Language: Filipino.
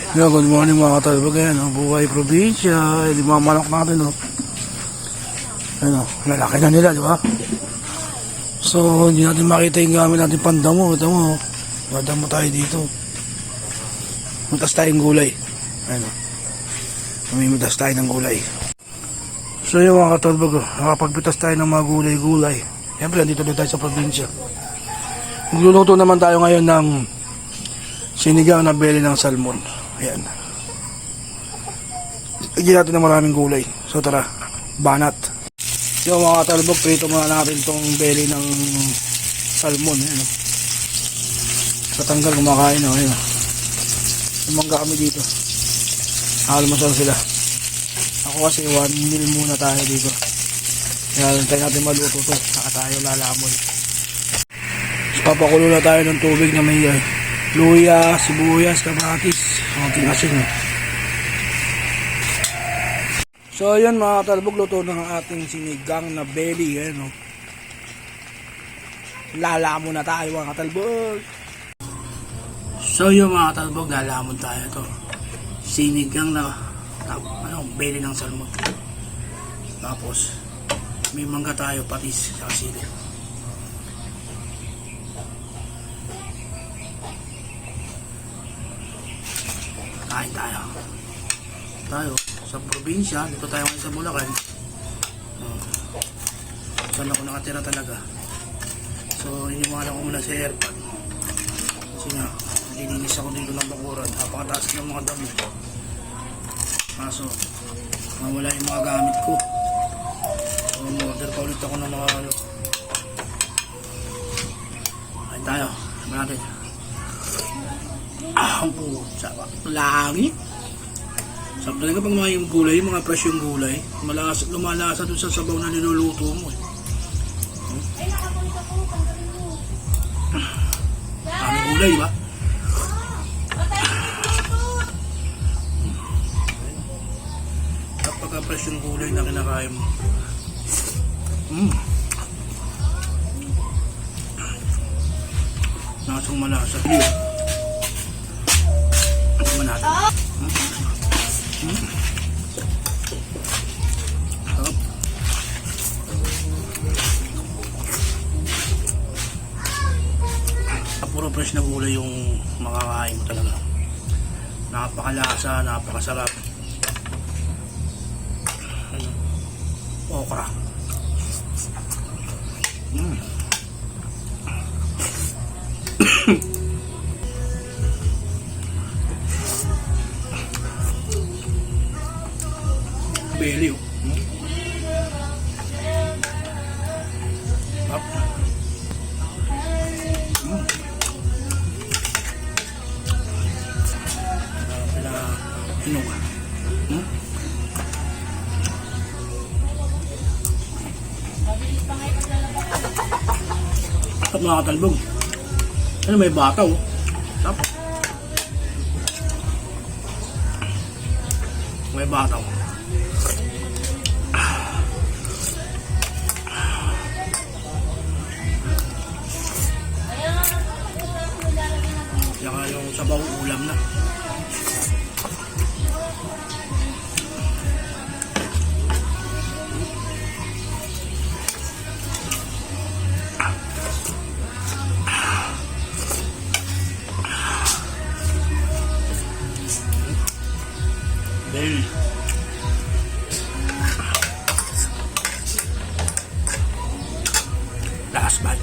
Yeah, good morning mga katalbog. Ayan, buhay probinsya. Di mga manok natin, oh. Ayan, lalaki na nila, di ba? So, hindi natin makita yung gamit natin pandamo. Ito mo, madamo tayo dito. Mutas tayong gulay. Ayan, mamimutas tayo ng gulay. So, yung mga katalbog, nakapagpitas tayo ng mga gulay-gulay. Siyempre, dito din tayo sa probinsya. Magluluto naman tayo ngayon ng sinigang na beli ng salmon. Ayan. Lagyan natin ng maraming gulay. So tara, banat. So mga katalbog, prito muna natin itong belly ng salmon. Ayan. Sa tanggal kumakain. Ayan. Sumangga kami dito. Almasal sila. Ako kasi 1 meal muna tayo dito. Kaya tayo natin maluto to. Saka tayo lalamon. So papakulo na tayo ng tubig na may luya, sibuyas, kamatis, konting asin. So yun mga katalbog, luto ng ating sinigang na belly. Ayan, lalamon na tayo mga katalbog. So yun mga katalbog, lalamon tayo to. Sinigang na belly ng salmon. Tapos may mangga tayo, patis, saka sili. Kain tayo sa probinsya. Dito tayo ngayon sa Bulacan. Saan ako nakatira talaga. So iniwala ko muna sa airport kasi nga lininis ako dito ng bakuran. Napakataas ng mga damo, kaso nawala yung mga gamit ko. So order pa ulit ako ng mga kain tayo. Sabi natin ang pusa, langit. Sabi talaga pag mga yung gulay, mga fresh yung gulay, lumalasa dun sa sabaw na niluluto mo. Ano gulay, ba? Kapag fresh yung gulay na kinakain mo. Nasong malasa. Natin. Puro fresh na gulay yung makakain mo talaga. Napakalasa, napakasarap. Okra. Belly, hinog. At mga katalbog, ano, may bataw. Tapos may bataw. Saka yung sabaw ulam na. Belly. Last bite.